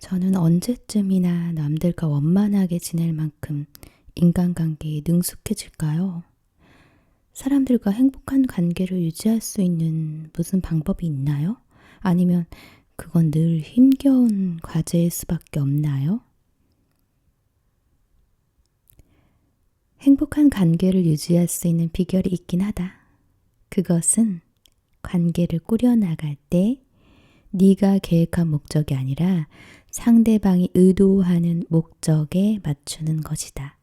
저는 언제쯤이나 남들과 원만하게 지낼 만큼 인간관계에 능숙해질까요? 사람들과 행복한 관계를 유지할 수 있는 무슨 방법이 있나요? 아니면 그건 늘 힘겨운 과제일 수밖에 없나요? 행복한 관계를 유지할 수 있는 비결이 있긴 하다. 그것은 관계를 꾸려나갈 때 네가 계획한 목적이 아니라 상대방이 의도하는 목적에 맞추는 것이다.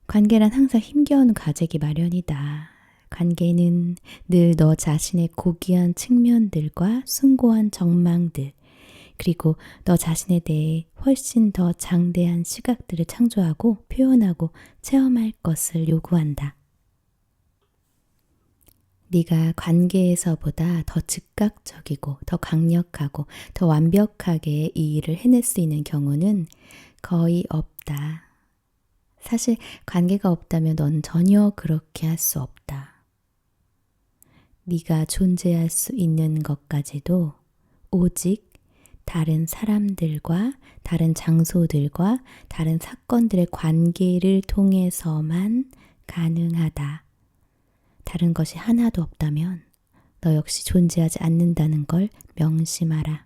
관계란 항상 힘겨운 과제기 마련이다. 관계는 늘 너 자신의 고귀한 측면들과 숭고한 정망들, 그리고 너 자신에 대해 훨씬 더 장대한 시각들을 창조하고 표현하고 체험할 것을 요구한다. 네가 관계에서보다 더 즉각적이고 더 강력하고 더 완벽하게 이 일을 해낼 수 있는 경우는 거의 없다. 사실 관계가 없다면 넌 전혀 그렇게 할 수 없다. 네가 존재할 수 있는 것까지도 오직 다른 사람들과 다른 장소들과 다른 사건들의 관계를 통해서만 가능하다. 다른 것이 하나도 없다면 너 역시 존재하지 않는다는 걸 명심하라.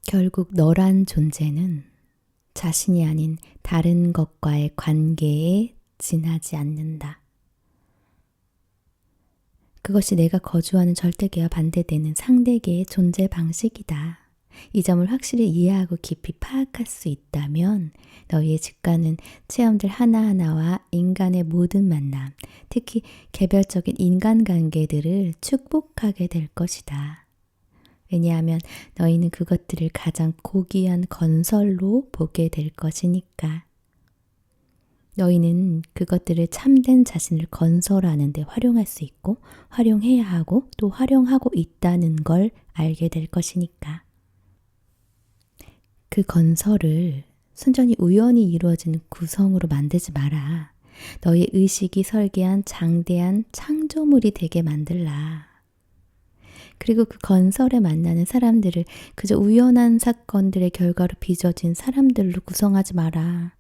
결국 너란 존재는 자신이 아닌 다른 것과의 관계에 지나지 않는다. 그것이 내가 거주하는 절대계와 반대되는 상대계의 존재 방식이다. 이 점을 확실히 이해하고 깊이 파악할 수 있다면 너희의 직관은 체험들 하나하나와 인간의 모든 만남, 특히 개별적인 인간관계들을 축복하게 될 것이다. 왜냐하면 너희는 그것들을 가장 고귀한 건설로 보게 될 것이니까. 너희는 그것들을 참된 자신을 건설하는 데 활용할 수 있고 활용해야 하고 또 활용하고 있다는 걸 알게 될 것이니까. 그 건설을 순전히 우연히 이루어지는 구성으로 만들지 마라. 너의 의식이 설계한 장대한 창조물이 되게 만들라. 그리고 그 건설에 만나는 사람들을 그저 우연한 사건들의 결과로 빚어진 사람들로 구성하지 마라.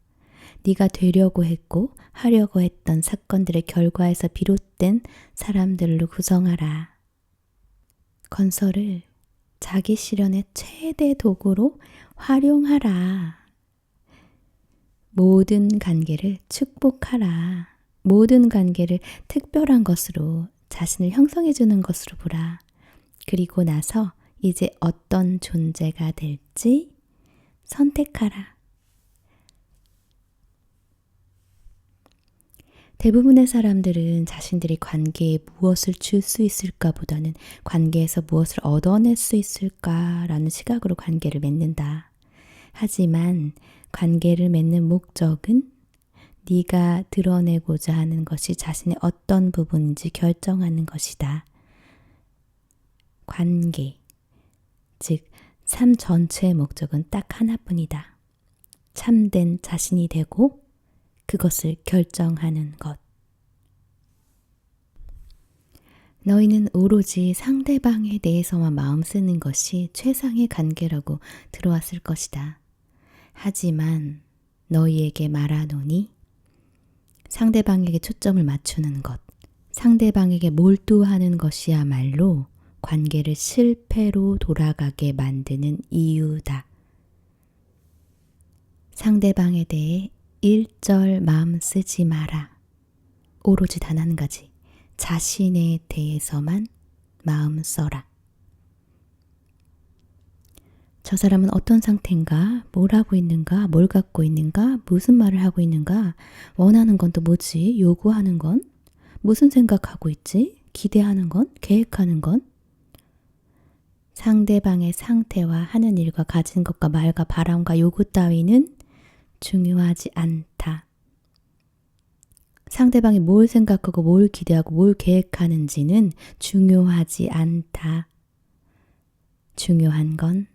네가 되려고 했고 하려고 했던 사건들의 결과에서 비롯된 사람들로 구성하라. 건설을 자기 실현의 최대 도구로 활용하라. 모든 관계를 축복하라. 모든 관계를 특별한 것으로 자신을 형성해 주는 것으로 보라. 그리고 나서 이제 어떤 존재가 될지 선택하라. 대부분의 사람들은 자신들이 관계에 무엇을 줄 수 있을까 보다는 관계에서 무엇을 얻어낼 수 있을까라는 시각으로 관계를 맺는다. 하지만 관계를 맺는 목적은 네가 드러내고자 하는 것이 자신의 어떤 부분인지 결정하는 것이다. 관계, 즉 삶 전체의 목적은 딱 하나뿐이다. 참된 자신이 되고 그것을 결정하는 것. 너희는 오로지 상대방에 대해서만 마음 쓰는 것이 최상의 관계라고 들어왔을 것이다. 하지만 너희에게 말하노니 상대방에게 초점을 맞추는 것, 상대방에게 몰두하는 것이야말로 관계를 실패로 돌아가게 만드는 이유다. 상대방에 대해 일절 마음 쓰지 마라. 오로지 단 한 가지, 자신에 대해서만 마음 써라. 저 사람은 어떤 상태인가? 뭘 하고 있는가? 뭘 갖고 있는가? 무슨 말을 하고 있는가? 원하는 건 또 뭐지? 요구하는 건? 무슨 생각하고 있지? 기대하는 건? 계획하는 건? 상대방의 상태와 하는 일과 가진 것과 말과 바람과 요구 따위는 중요하지 않다. 상대방이 뭘 생각하고 뭘 기대하고 뭘 계획하는지는 중요하지 않다. 중요한 건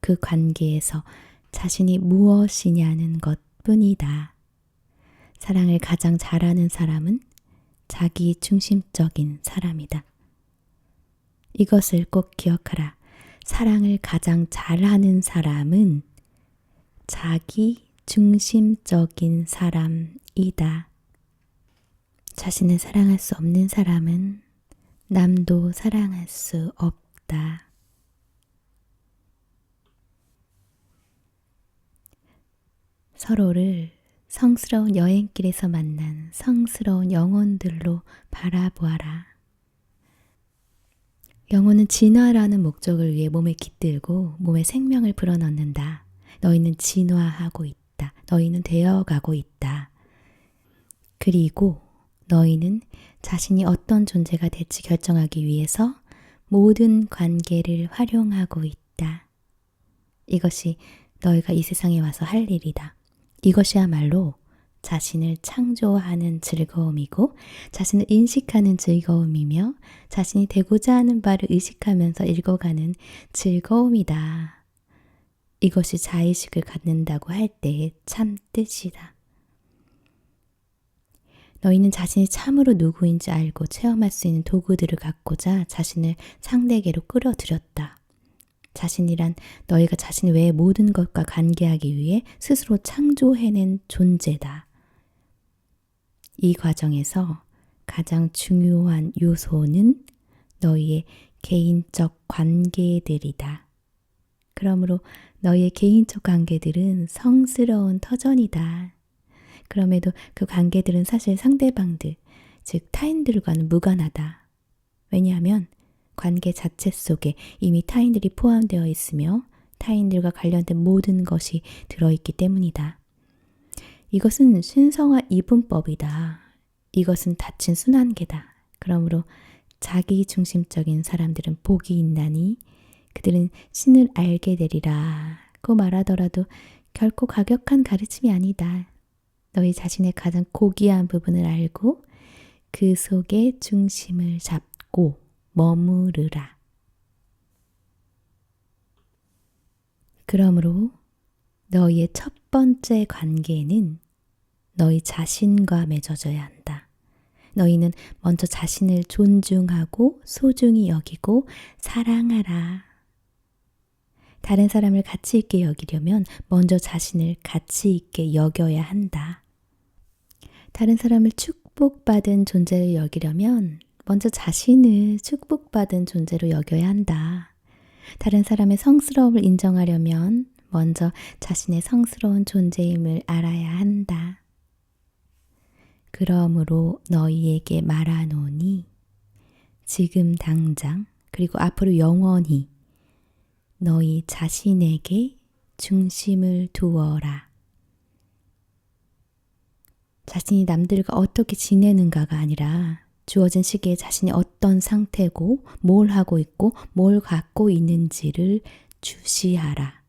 그 관계에서 자신이 무엇이냐는 것뿐이다. 사랑을 가장 잘하는 사람은 자기 중심적인 사람이다. 이것을 꼭 기억하라. 사랑을 가장 잘하는 사람은 자기 중심적인 사람이다. 자신을 사랑할 수 없는 사람은 남도 사랑할 수 없다. 서로를 성스러운 여행길에서 만난 성스러운 영혼들로 바라보아라. 영혼은 진화라는 목적을 위해 몸에 깃들고 몸에 생명을 불어넣는다. 너희는 진화하고 있다. 너희는 되어가고 있다. 그리고 너희는 자신이 어떤 존재가 될지 결정하기 위해서 모든 관계를 활용하고 있다. 이것이 너희가 이 세상에 와서 할 일이다. 이것이야말로 자신을 창조하는 즐거움이고 자신을 인식하는 즐거움이며 자신이 되고자 하는 바를 의식하면서 읽어가는 즐거움이다. 이것이 자의식을 갖는다고 할 때의 참 뜻이다. 너희는 자신이 참으로 누구인지 알고 체험할 수 있는 도구들을 갖고자 자신을 상대에게로 끌어들였다. 자신이란 너희가 자신 외의 모든 것과 관계하기 위해 스스로 창조해낸 존재다. 이 과정에서 가장 중요한 요소는 너희의 개인적 관계들이다. 그러므로 너희의 개인적 관계들은 성스러운 터전이다. 그럼에도 그 관계들은 사실 상대방들, 즉 타인들과는 무관하다. 왜냐하면 관계 자체 속에 이미 타인들이 포함되어 있으며 타인들과 관련된 모든 것이 들어있기 때문이다. 이것은 신성한 이분법이다. 이것은 닫힌 순환계다. 그러므로 자기 중심적인 사람들은 복이 있나니 그들은 신을 알게 되리라고 말하더라도 결코 가격한 가르침이 아니다. 너희 자신의 가장 고귀한 부분을 알고 그 속에 중심을 잡고 머무르라. 그러므로 너희의 첫 번째 관계는 너희 자신과 맺어져야 한다. 너희는 먼저 자신을 존중하고 소중히 여기고 사랑하라. 다른 사람을 가치 있게 여기려면 먼저 자신을 가치 있게 여겨야 한다. 다른 사람을 축복받은 존재를 여기려면 먼저 자신을 축복받은 존재로 여겨야 한다. 다른 사람의 성스러움을 인정하려면 먼저 자신의 성스러운 존재임을 알아야 한다. 그러므로 너희에게 말하노니 지금 당장 그리고 앞으로 영원히 너희 자신에게 중심을 두어라. 자신이 남들과 어떻게 지내는가가 아니라 주어진 시기에 자신이 어떤 상태고 뭘 하고 있고 뭘 갖고 있는지를 주시하라.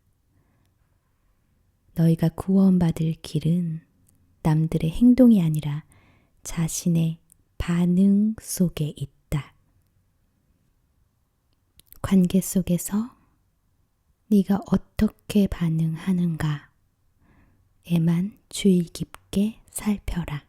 너희가 구원받을 길은 남들의 행동이 아니라 자신의 반응 속에 있다. 관계 속에서 네가 어떻게 반응하는가에만 주의 깊게 살펴라.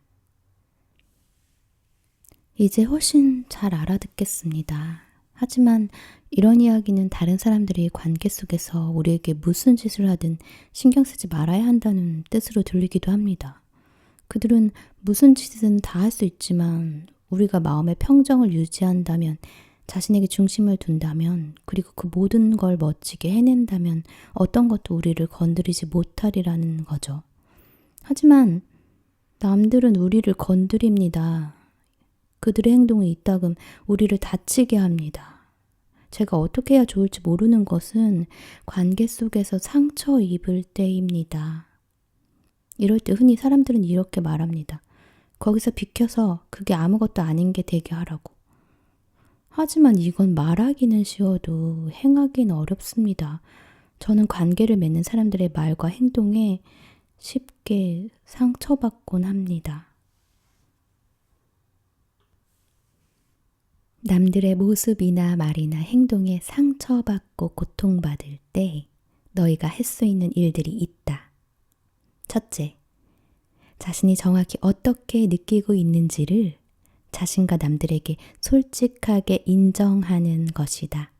이제 훨씬 잘 알아듣겠습니다. 하지만 이런 이야기는 다른 사람들이 관계 속에서 우리에게 무슨 짓을 하든 신경 쓰지 말아야 한다는 뜻으로 들리기도 합니다. 그들은 무슨 짓은 다 할 수 있지만 우리가 마음의 평정을 유지한다면, 자신에게 중심을 둔다면, 그리고 그 모든 걸 멋지게 해낸다면 어떤 것도 우리를 건드리지 못하리라는 거죠. 하지만 남들은 우리를 건드립니다. 그들의 행동이 이따금 우리를 다치게 합니다. 제가 어떻게 해야 좋을지 모르는 것은 관계 속에서 상처 입을 때입니다. 이럴 때 흔히 사람들은 이렇게 말합니다. 거기서 비켜서 그게 아무것도 아닌 게 되게 하라고. 하지만 이건 말하기는 쉬워도 행하기는 어렵습니다. 저는 관계를 맺는 사람들의 말과 행동에 쉽게 상처받곤 합니다. 남들의 모습이나 말이나 행동에 상처받고 고통받을 때 너희가 할 수 있는 일들이 있다. 첫째, 자신이 정확히 어떻게 느끼고 있는지를 자신과 남들에게 솔직하게 인정하는 것이다.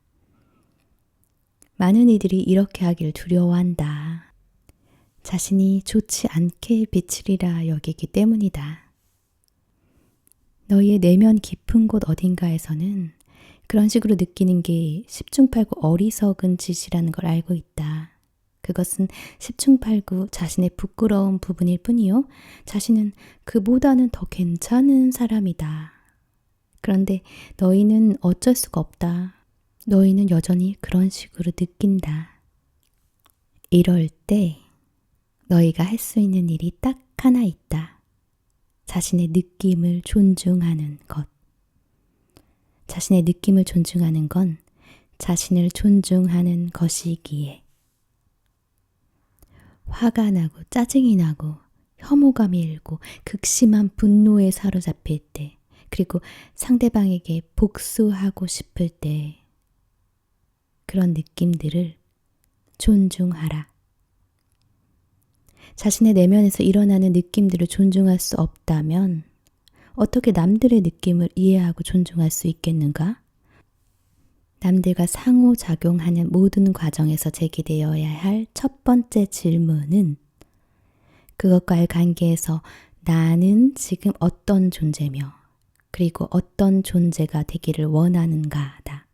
많은 이들이 이렇게 하기를 두려워한다. 자신이 좋지 않게 비치리라 여기기 때문이다. 너희의 내면 깊은 곳 어딘가에서는 그런 식으로 느끼는 게 십중팔구 어리석은 짓이라는 걸 알고 있다. 그것은 십중팔구 자신의 부끄러운 부분일 뿐이요. 자신은 그보다는 더 괜찮은 사람이다. 그런데 너희는 어쩔 수가 없다. 너희는 여전히 그런 식으로 느낀다. 이럴 때 너희가 할 수 있는 일이 딱 하나 있다. 자신의 느낌을 존중하는 것. 자신의 느낌을 존중하는 건 자신을 존중하는 것이기에. 화가 나고 짜증이 나고 혐오감이 일고 극심한 분노에 사로잡힐 때, 그리고 상대방에게 복수하고 싶을 때 그런 느낌들을 존중하라. 자신의 내면에서 일어나는 느낌들을 존중할 수 없다면 어떻게 남들의 느낌을 이해하고 존중할 수 있겠는가? 남들과 상호작용하는 모든 과정에서 제기되어야 할 첫 번째 질문은 그것과의 관계에서 나는 지금 어떤 존재며 그리고 어떤 존재가 되기를 원하는가다.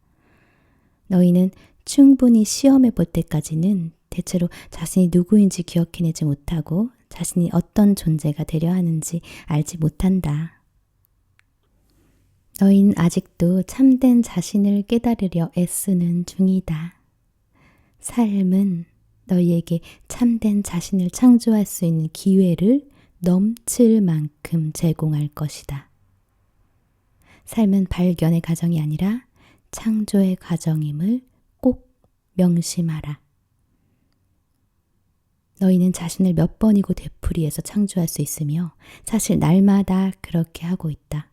너희는 충분히 시험해 볼 때까지는 대체로 자신이 누구인지 기억해내지 못하고 자신이 어떤 존재가 되려 하는지 알지 못한다. 너희는 아직도 참된 자신을 깨달으려 애쓰는 중이다. 삶은 너희에게 참된 자신을 창조할 수 있는 기회를 넘칠 만큼 제공할 것이다. 삶은 발견의 과정이 아니라 창조의 과정임을 꼭 명심하라. 너희는 자신을 몇 번이고 되풀이해서 창조할 수 있으며 사실 날마다 그렇게 하고 있다.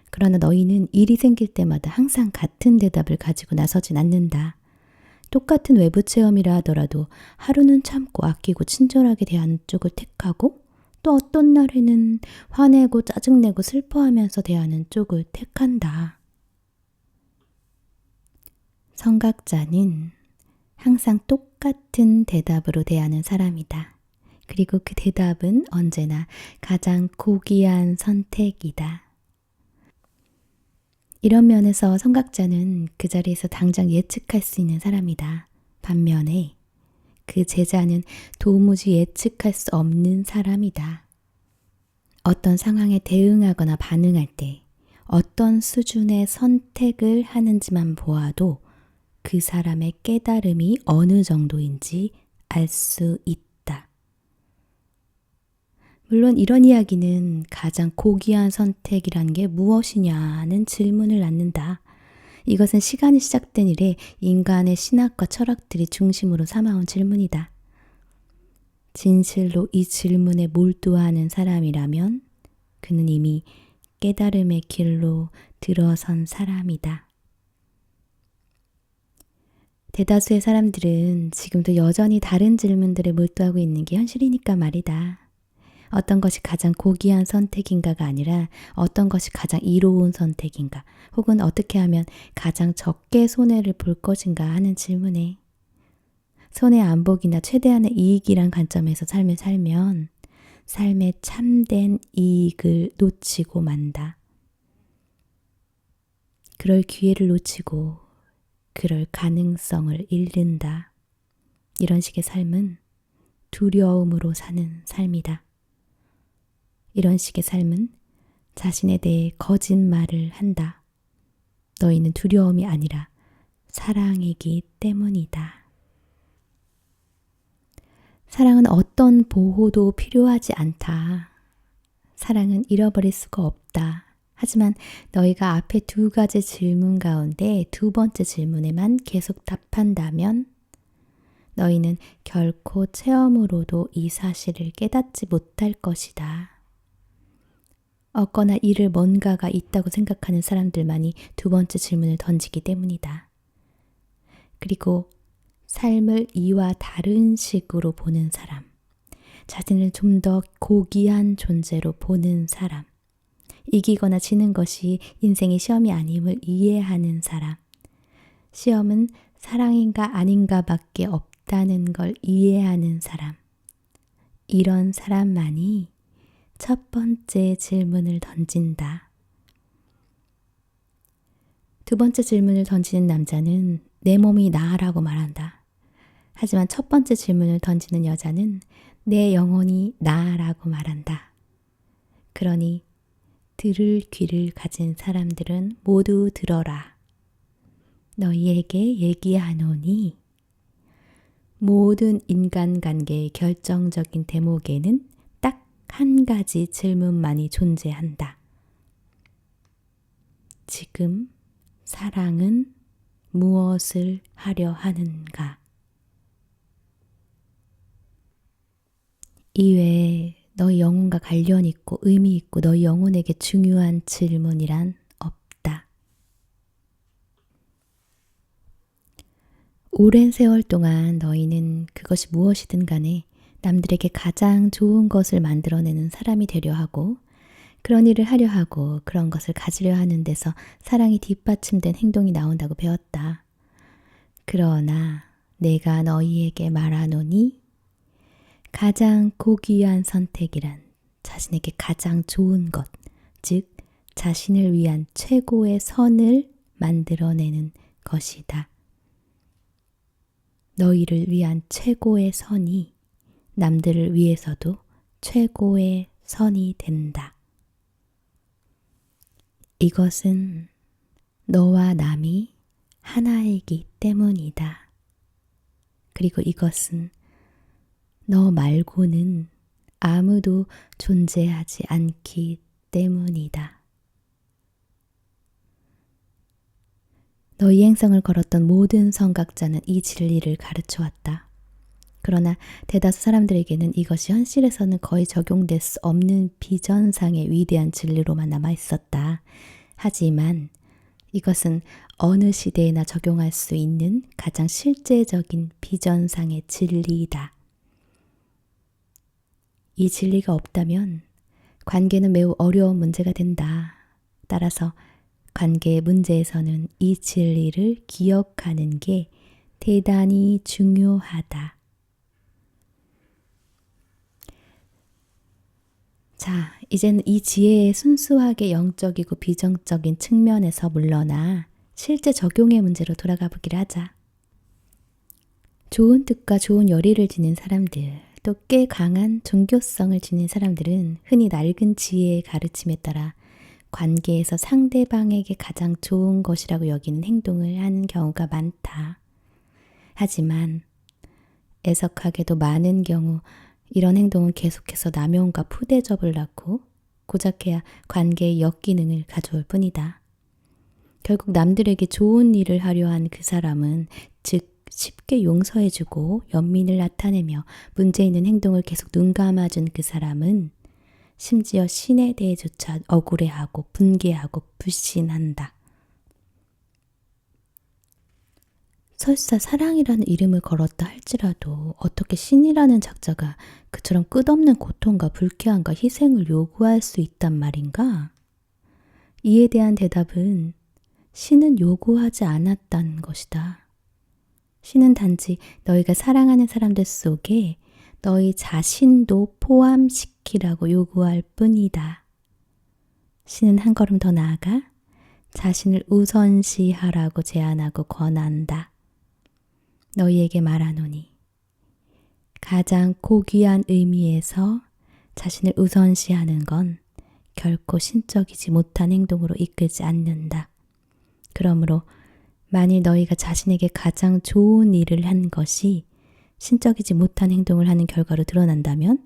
그러나 너희는 일이 생길 때마다 항상 같은 대답을 가지고 나서진 않는다. 똑같은 외부 체험이라 하더라도 하루는 참고 아끼고 친절하게 대하는 쪽을 택하고 또 어떤 날에는 화내고 짜증내고 슬퍼하면서 대하는 쪽을 택한다. 성각자는 항상 똑같은 대답으로 대하는 사람이다. 그리고 그 대답은 언제나 가장 고귀한 선택이다. 이런 면에서 성각자는 그 자리에서 당장 예측할 수 있는 사람이다. 반면에 그 제자는 도무지 예측할 수 없는 사람이다. 어떤 상황에 대응하거나 반응할 때 어떤 수준의 선택을 하는지만 보아도 그 사람의 깨달음이 어느 정도인지 알 수 있다. 물론 이런 이야기는 가장 고귀한 선택이라는 게 무엇이냐는 질문을 낳는다. 이것은 시간이 시작된 이래 인간의 신학과 철학들이 중심으로 삼아온 질문이다. 진실로 이 질문에 몰두하는 사람이라면 그는 이미 깨달음의 길로 들어선 사람이다. 대다수의 사람들은 지금도 여전히 다른 질문들에 몰두하고 있는 게 현실이니까 말이다. 어떤 것이 가장 고귀한 선택인가가 아니라 어떤 것이 가장 이로운 선택인가, 혹은 어떻게 하면 가장 적게 손해를 볼 것인가 하는 질문에 손해 안 보기나 최대한의 이익이란 관점에서 삶을 살면 삶의 참된 이익을 놓치고 만다. 그럴 기회를 놓치고 그럴 가능성을 잃는다. 이런 식의 삶은 두려움으로 사는 삶이다. 이런 식의 삶은 자신에 대해 거짓말을 한다. 너희는 두려움이 아니라 사랑이기 때문이다. 사랑은 어떤 보호도 필요하지 않다. 사랑은 잃어버릴 수가 없다. 하지만 너희가 앞에 두 가지 질문 가운데 두 번째 질문에만 계속 답한다면 너희는 결코 체험으로도 이 사실을 깨닫지 못할 것이다. 얻거나 잃을 뭔가가 있다고 생각하는 사람들만이 두 번째 질문을 던지기 때문이다. 그리고 삶을 이와 다른 식으로 보는 사람, 자신을 좀 더 고귀한 존재로 보는 사람, 이기거나 지는 것이 인생의 시험이 아님을 이해하는 사람. 시험은 사랑인가 아닌가 밖에 없다는 걸 이해하는 사람. 이런 사람만이 첫 번째 질문을 던진다. 두 번째 질문을 던지는 남자는 내 몸이 나라고 말한다. 하지만 첫 번째 질문을 던지는 여자는 내 영혼이 나라고 말한다. 그러니 들을 귀를 가진 사람들은 모두 들어라. 너희에게 얘기하노니 모든 인간관계의 결정적인 대목에는 딱 한 가지 질문만이 존재한다. 지금 사랑은 무엇을 하려 하는가? 이외에 너희 영혼과 관련 있고 의미 있고 너희 영혼에게 중요한 질문이란 없다. 오랜 세월 동안 너희는 그것이 무엇이든 간에 남들에게 가장 좋은 것을 만들어내는 사람이 되려 하고 그런 일을 하려 하고 그런 것을 가지려 하는 데서 사랑이 뒷받침된 행동이 나온다고 배웠다. 그러나 내가 너희에게 말하노니 가장 고귀한 선택이란 자신에게 가장 좋은 것, 즉 자신을 위한 최고의 선을 만들어내는 것이다. 너희를 위한 최고의 선이 남들을 위해서도 최고의 선이 된다. 이것은 너와 남이 하나이기 때문이다. 그리고 이것은 너 말고는 아무도 존재하지 않기 때문이다. 너희 행성을 걸었던 모든 선각자는 이 진리를 가르쳐 왔다. 그러나 대다수 사람들에게는 이것이 현실에서는 거의 적용될 수 없는 비전상의 위대한 진리로만 남아 있었다. 하지만 이것은 어느 시대에나 적용할 수 있는 가장 실제적인 비전상의 진리이다. 이 진리가 없다면 관계는 매우 어려운 문제가 된다. 따라서 관계의 문제에서는 이 진리를 기억하는 게 대단히 중요하다. 자, 이제는 이 지혜의 순수하게 영적이고 비정적인 측면에서 물러나 실제 적용의 문제로 돌아가 보기를 하자. 좋은 뜻과 좋은 열의를 지닌 사람들, 또 꽤 강한 종교성을 지닌 사람들은 흔히 낡은 지혜의 가르침에 따라 관계에서 상대방에게 가장 좋은 것이라고 여기는 행동을 하는 경우가 많다. 하지만 애석하게도 많은 경우 이런 행동은 계속해서 남용과 푸대접을 낳고 고작해야 관계의 역기능을 가져올 뿐이다. 결국 남들에게 좋은 일을 하려 한 그 사람은 즉 쉽게 용서해주고 연민을 나타내며 문제 있는 행동을 계속 눈감아준 그 사람은 심지어 신에 대해조차 억울해하고 분개하고 불신한다. 설사 사랑이라는 이름을 걸었다 할지라도 어떻게 신이라는 작자가 그처럼 끝없는 고통과 불쾌함과 희생을 요구할 수 있단 말인가? 이에 대한 대답은 신은 요구하지 않았다는 것이다. 신은 단지 너희가 사랑하는 사람들 속에 너희 자신도 포함시키라고 요구할 뿐이다. 신은 한 걸음 더 나아가 자신을 우선시하라고 제안하고 권한다. 너희에게 말하노니 가장 고귀한 의미에서 자신을 우선시하는 건 결코 신적이지 못한 행동으로 이끌지 않는다. 그러므로 만일 너희가 자신에게 가장 좋은 일을 한 것이 신적이지 못한 행동을 하는 결과로 드러난다면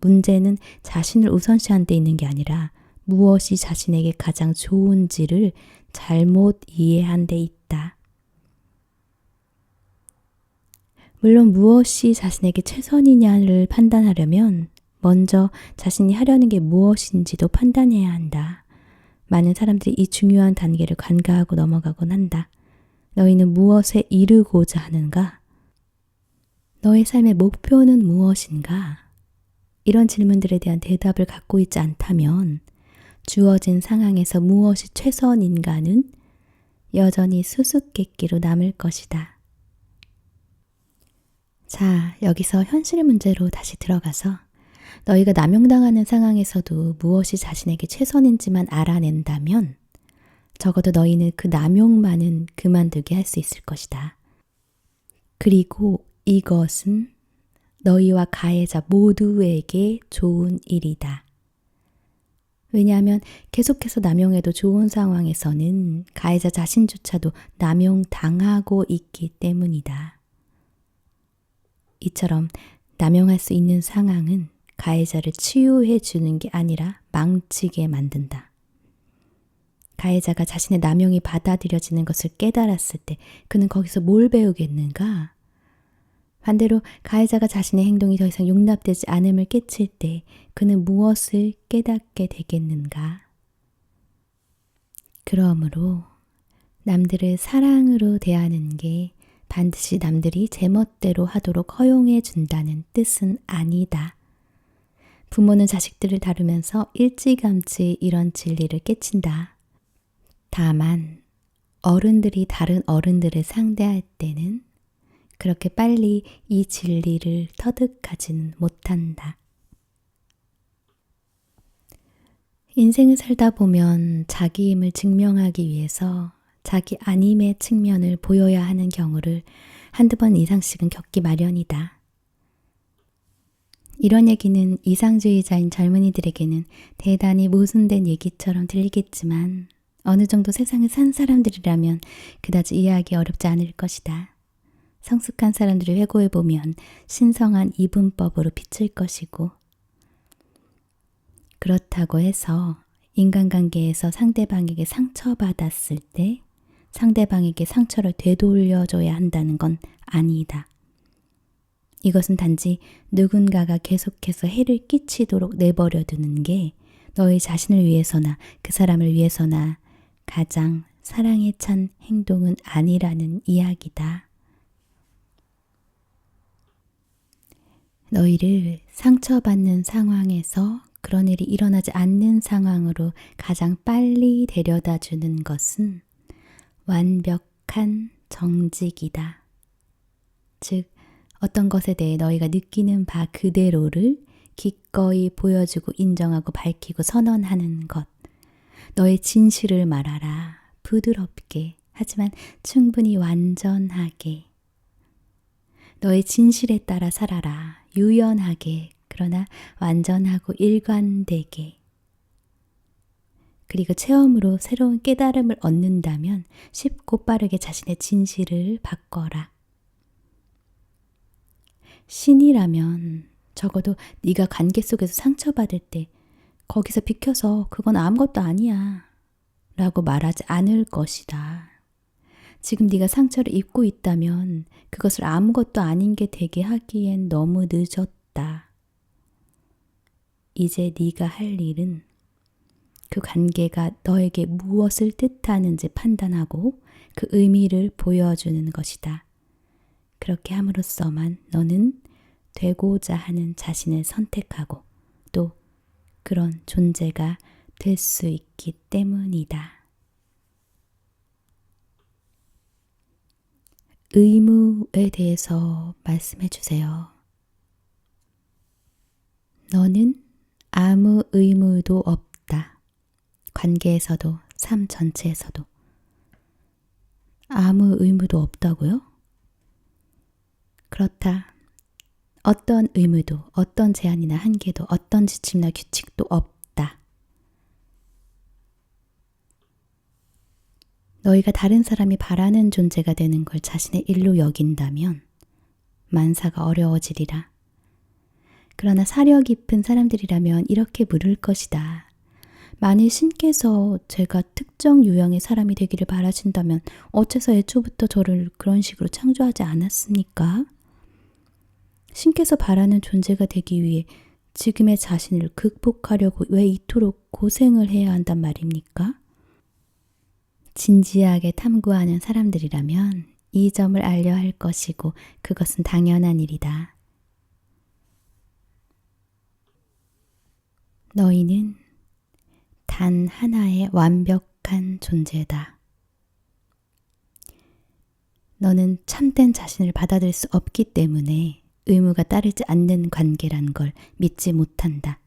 문제는 자신을 우선시한 데 있는 게 아니라 무엇이 자신에게 가장 좋은지를 잘못 이해한 데 있다. 물론 무엇이 자신에게 최선이냐를 판단하려면 먼저 자신이 하려는 게 무엇인지도 판단해야 한다. 많은 사람들이 이 중요한 단계를 간과하고 넘어가곤 한다. 너희는 무엇에 이르고자 하는가? 너의 삶의 목표는 무엇인가? 이런 질문들에 대한 대답을 갖고 있지 않다면 주어진 상황에서 무엇이 최선인가는 여전히 수수께끼로 남을 것이다. 자, 여기서 현실 문제로 다시 들어가서 너희가 남용당하는 상황에서도 무엇이 자신에게 최선인지만 알아낸다면 적어도 너희는 그 남용만은 그만두게 할 수 있을 것이다. 그리고 이것은 너희와 가해자 모두에게 좋은 일이다. 왜냐하면 계속해서 남용해도 좋은 상황에서는 가해자 자신조차도 남용당하고 있기 때문이다. 이처럼 남용할 수 있는 상황은 가해자를 치유해 주는 게 아니라 망치게 만든다. 가해자가 자신의 남용이 받아들여지는 것을 깨달았을 때 그는 거기서 뭘 배우겠는가? 반대로 가해자가 자신의 행동이 더 이상 용납되지 않음을 깨칠 때 그는 무엇을 깨닫게 되겠는가? 그러므로 남들을 사랑으로 대하는 게 반드시 남들이 제멋대로 하도록 허용해 준다는 뜻은 아니다. 부모는 자식들을 다루면서 일찌감치 이런 진리를 깨친다. 다만 어른들이 다른 어른들을 상대할 때는 그렇게 빨리 이 진리를 터득하지는 못한다. 인생을 살다 보면 자기 힘을 증명하기 위해서 자기 아님의 측면을 보여야 하는 경우를 한두 번 이상씩은 겪기 마련이다. 이런 얘기는 이상주의자인 젊은이들에게는 대단히 모순된 얘기처럼 들리겠지만 어느 정도 세상을 산 사람들이라면 그다지 이해하기 어렵지 않을 것이다. 성숙한 사람들을 회고해보면 신성한 이분법으로 비칠 것이고 그렇다고 해서 인간관계에서 상대방에게 상처받았을 때 상대방에게 상처를 되돌려줘야 한다는 건 아니다. 이것은 단지 누군가가 계속해서 해를 끼치도록 내버려 두는 게 너희 자신을 위해서나 그 사람을 위해서나 가장 사랑에 찬 행동은 아니라는 이야기다. 너희를 상처받는 상황에서 그런 일이 일어나지 않는 상황으로 가장 빨리 데려다 주는 것은 완벽한 정직이다. 즉, 어떤 것에 대해 너희가 느끼는 바 그대로를 기꺼이 보여주고 인정하고 밝히고 선언하는 것. 너의 진실을 말하라. 부드럽게, 하지만 충분히 완전하게. 너의 진실에 따라 살아라. 유연하게, 그러나 완전하고 일관되게. 그리고 체험으로 새로운 깨달음을 얻는다면 쉽고 빠르게 자신의 진실을 바꿔라. 신이라면 적어도 네가 관계 속에서 상처받을 때 거기서 비켜서 그건 아무것도 아니야 라고 말하지 않을 것이다. 지금 네가 상처를 입고 있다면 그것을 아무것도 아닌 게 되게 하기엔 너무 늦었다. 이제 네가 할 일은 그 관계가 너에게 무엇을 뜻하는지 판단하고 그 의미를 보여주는 것이다. 그렇게 함으로써만 너는 되고자 하는 자신을 선택하고 또 그런 존재가 될 수 있기 때문이다. 의무에 대해서 말씀해 주세요. 너는 아무 의무도 없다. 관계에서도 삶 전체에서도. 아무 의무도 없다고요? 그렇다. 어떤 의무도, 어떤 제한이나 한계도, 어떤 지침이나 규칙도 없다. 너희가 다른 사람이 바라는 존재가 되는 걸 자신의 일로 여긴다면 만사가 어려워지리라. 그러나 사려 깊은 사람들이라면 이렇게 물을 것이다. 만일 신께서 제가 특정 유형의 사람이 되기를 바라신다면 어째서 애초부터 저를 그런 식으로 창조하지 않았습니까? 신께서 바라는 존재가 되기 위해 지금의 자신을 극복하려고 왜 이토록 고생을 해야 한단 말입니까? 진지하게 탐구하는 사람들이라면 이 점을 알려 할 것이고 그것은 당연한 일이다. 너희는 단 하나의 완벽한 존재다. 너는 참된 자신을 받아들일 수 없기 때문에 의무가 따르지 않는 관계란 걸 믿지 못한다.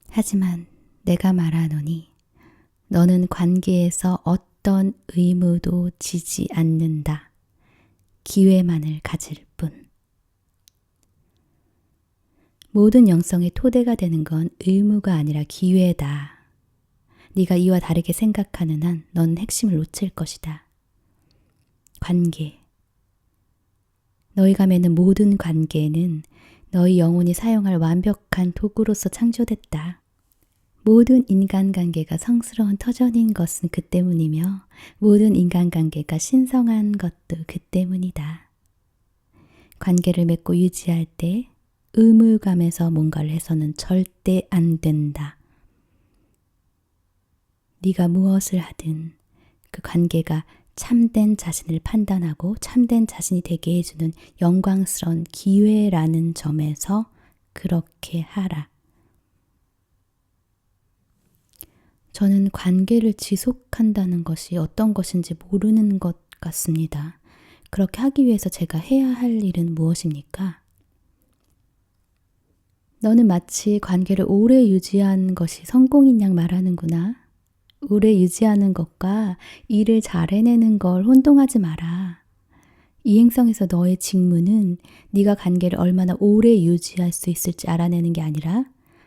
하지만 내가 말하노니 너는 관계에서 어떤 의무도 지지 않는다. 기회만을 가질 뿐. 모든 영성의 토대가 되는 건 의무가 아니라 기회다. 네가 이와 다르게 생각하는 한 넌 핵심을 놓칠 것이다. 관계. 너희가 맺는 모든 관계는 너희 영혼이 사용할 완벽한 도구로서 창조됐다. 모든 인간관계가 성스러운 터전인 것은 그 때문이며 모든 인간관계가 신성한 것도 그 때문이다. 관계를 맺고 유지할 때 의무감에서 뭔가를 해서는 절대 안 된다. 네가 무엇을 하든 그 관계가 참된 자신을 판단하고 참된 자신이 되게 해주는 영광스러운 기회라는 점에서 그렇게 하라. 저는 관계를 지속한다는 것이 어떤 것인지 모르는 것 같습니다. 그렇게 하기 위해서 제가 해야 할 일은 무엇입니까? 너는 마치 관계를 오래 유지한 것이 성공인 양 말하는구나. 오래 유지하는 것과 일을 잘 해내는 걸 혼동하지 마라. 이행성에서 너의 직무는 네가 관계를 얼마나 오래 유지할 수 있을지 알아내는 게 아니라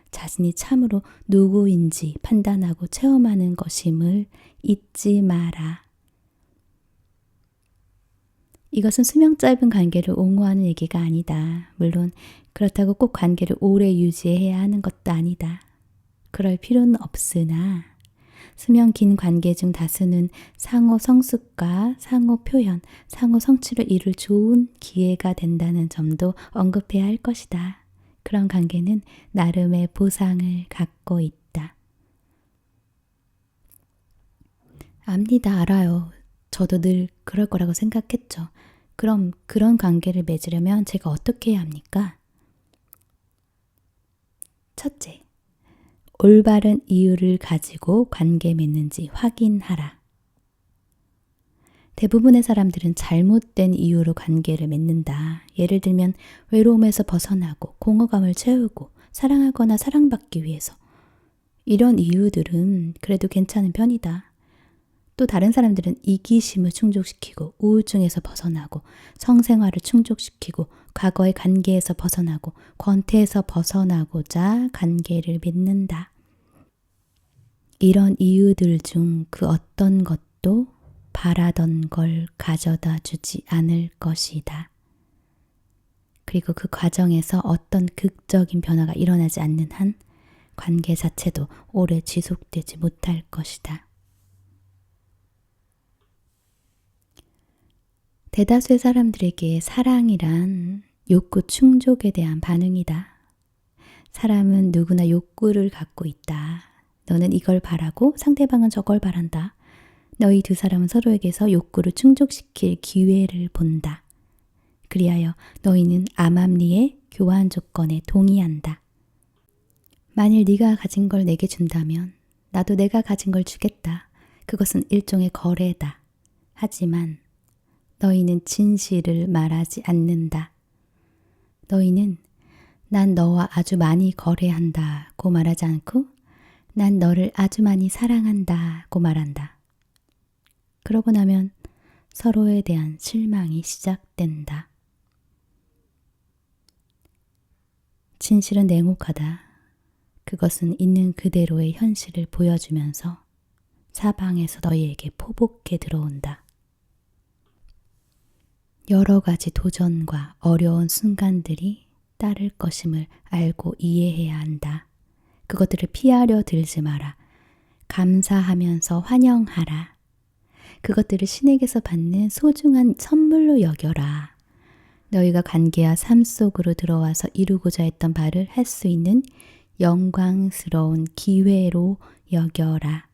자신이 참으로 누구인지 판단하고 체험하는 것임을 잊지 마라. 이것은 수명 짧은 관계를 옹호하는 얘기가 아니다. 물론 그렇다고 꼭 관계를 오래 유지해야 하는 것도 아니다. 그럴 필요는 없으나 수명 긴 관계 중 다수는 상호 성숙과 상호 표현, 상호 성취를 이룰 좋은 기회가 된다는 점도 언급해야 할 것이다. 그런 관계는 나름의 보상을 갖고 있다. 압니다. 알아요. 저도 늘 그럴 거라고 생각했죠. 그럼 그런 관계를 맺으려면 제가 어떻게 해야 합니까? 첫째, 올바른 이유를 가지고 관계 맺는지 확인하라. 대부분의 사람들은 잘못된 이유로 관계를 맺는다. 예를 들면 외로움에서 벗어나고 공허감을 채우고 사랑하거나 사랑받기 위해서. 이런 이유들은 그래도 괜찮은 편이다. 또 다른 사람들은 이기심을 충족시키고 우울증에서 벗어나고 성생활을 충족시키고 과거의 관계에서 벗어나고 권태에서 벗어나고자 관계를 맺는다. 이런 이유들 중 그 어떤 것도 바라던 걸 가져다 주지 않을 것이다. 그리고 그 과정에서 어떤 극적인 변화가 일어나지 않는 한 관계 자체도 오래 지속되지 못할 것이다. 대다수의 사람들에게 사랑이란 욕구 충족에 대한 반응이다. 사람은 누구나 욕구를 갖고 있다. 너는 이걸 바라고 상대방은 저걸 바란다. 너희 두 사람은 서로에게서 욕구를 충족시킬 기회를 본다. 그리하여 너희는 암암리의 교환 조건에 동의한다. 만일 네가 가진 걸 내게 준다면 나도 내가 가진 걸 주겠다. 그것은 일종의 거래다. 하지만 너희는 진실을 말하지 않는다. 너희는 난 너와 아주 많이 거래한다고 말하지 않고 난 너를 아주 많이 사랑한다고 말한다. 그러고 나면 서로에 대한 실망이 시작된다. 진실은 냉혹하다. 그것은 있는 그대로의 현실을 보여주면서 사방에서 너희에게 포복해 들어온다. 여러 가지 도전과 어려운 순간들이 따를 것임을 알고 이해해야 한다. 그것들을 피하려 들지 마라. 감사하면서 환영하라. 그것들을 신에게서 받는 소중한 선물로 여겨라. 너희가 관계와 삶 속으로 들어와서 이루고자 했던 바를 할 수 있는 영광스러운 기회로 여겨라.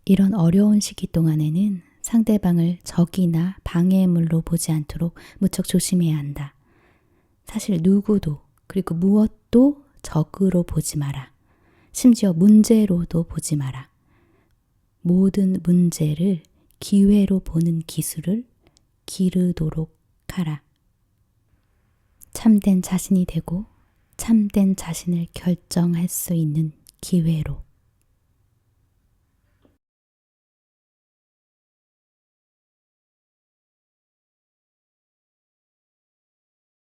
이런 어려운 시기 동안에는 상대방을 적이나 방해물로 보지 않도록 무척 조심해야 한다. 사실 누구도 그리고 무엇도 적으로 보지 마라. 심지어 문제로도 보지 마라. 모든 문제를 기회로 보는 기술을 기르도록 하라. 참된 자신이 되고 참된 자신을 결정할 수 있는 기회로.